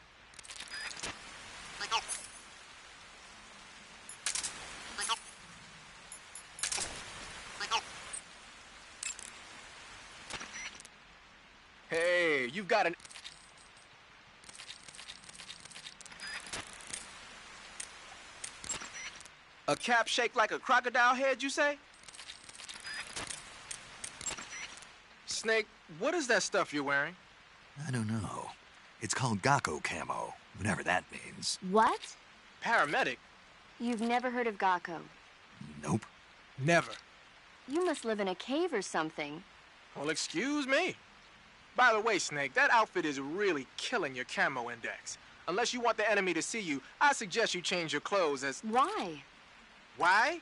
Hey, you've got an... A cap shaped like a crocodile head, you say? Snake, what is that stuff you're wearing? I don't know. It's called Gakko camo, whatever that means. What? Paramedic? You've never heard of Gakko? Nope. Never. You must live in a cave or something. Well, excuse me. By the way, Snake, that outfit is really killing your camo index. Unless you want the enemy to see you, I suggest you change your clothes as... Why? Why?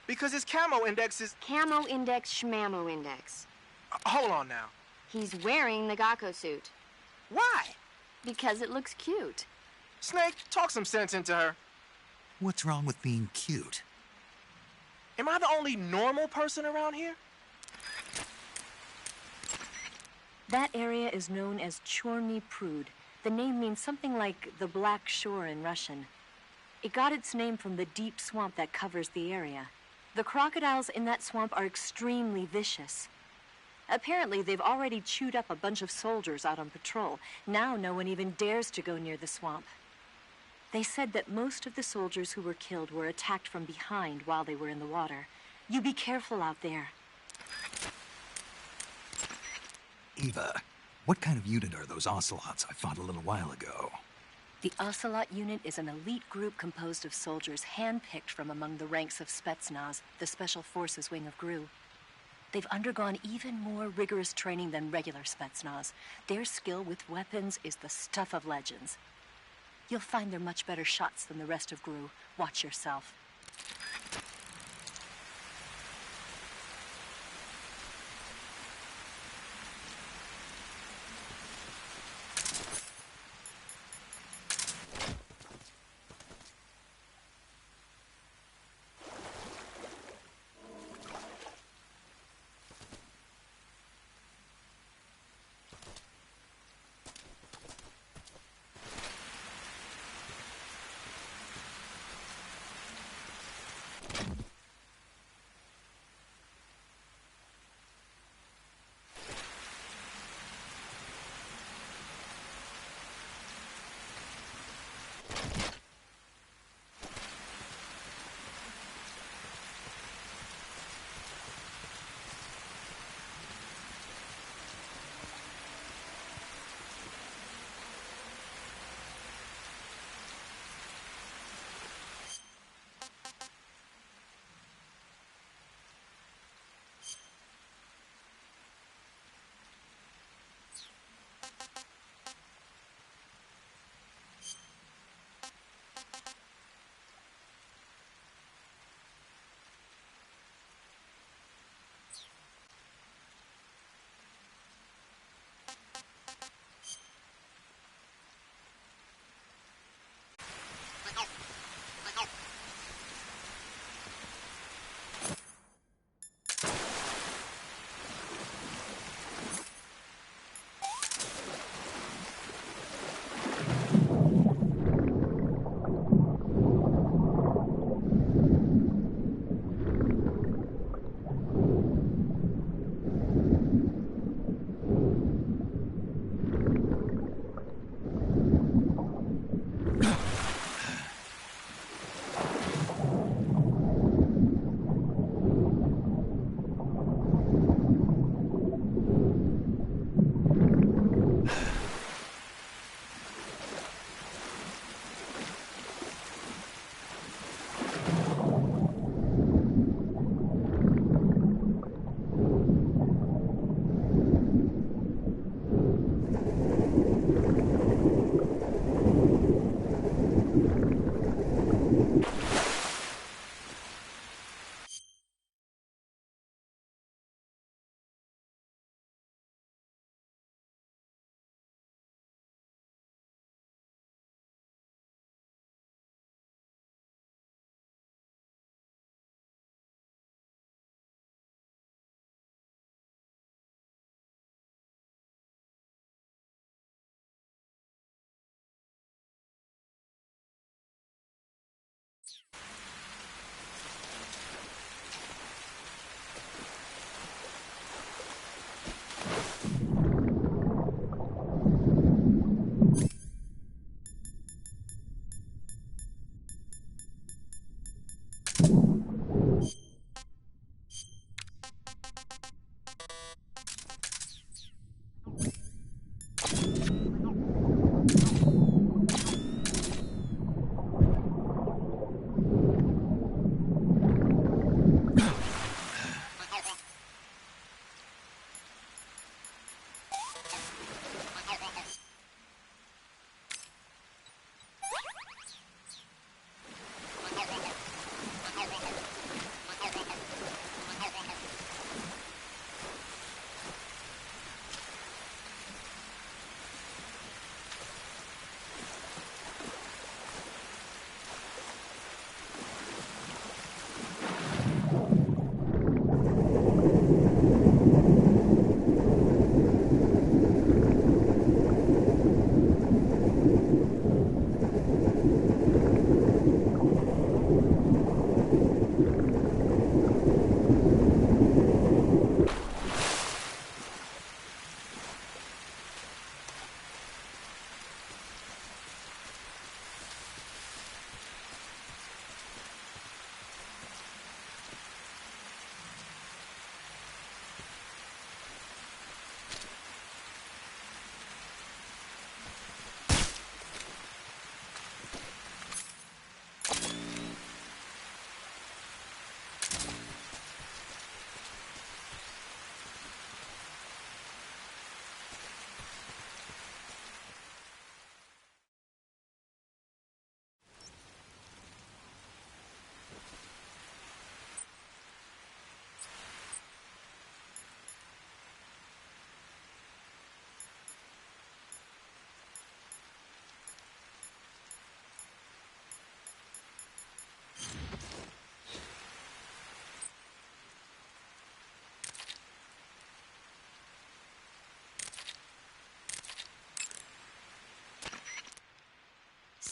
Because his camo index is... Camo index, schmamo index. Hold on now. He's wearing the Gakko suit. Why? Because it looks cute. Snake, talk some sense into her. What's wrong with being cute? Am I the only normal person around here? That area is known as Chorny Prud. The name means something like the Black Shore in Russian. It got its name from the deep swamp that covers the area. The crocodiles in that swamp are extremely vicious. Apparently, they've already chewed up a bunch of soldiers out on patrol. Now no one even dares to go near the swamp. They said that most of the soldiers who were killed were attacked from behind while they were in the water. You be careful out there. Eva, what kind of unit are those ocelots I fought a little while ago? The Ocelot unit is an elite group composed of soldiers handpicked from among the ranks of Spetsnaz, the Special Forces wing of GRU. They've undergone even more rigorous training than regular Spetsnaz. Their skill with weapons is the stuff of legends. You'll find they're much better shots than the rest of GRU. Watch yourself.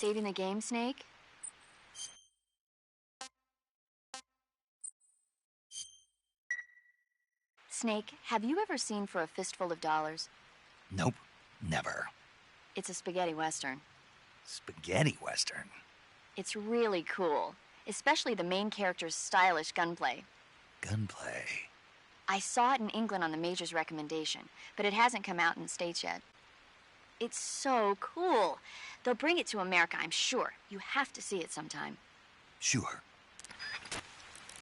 Saving the game, Snake? Snake, have you ever seen For a Fistful of Dollars? Nope, never. It's a spaghetti western. Spaghetti western? It's really cool, especially the main character's stylish gunplay. Gunplay? I saw it in England on the Major's recommendation, but it hasn't come out in the States yet. It's so cool. They'll bring it to America, I'm sure. You have to see it sometime. Sure.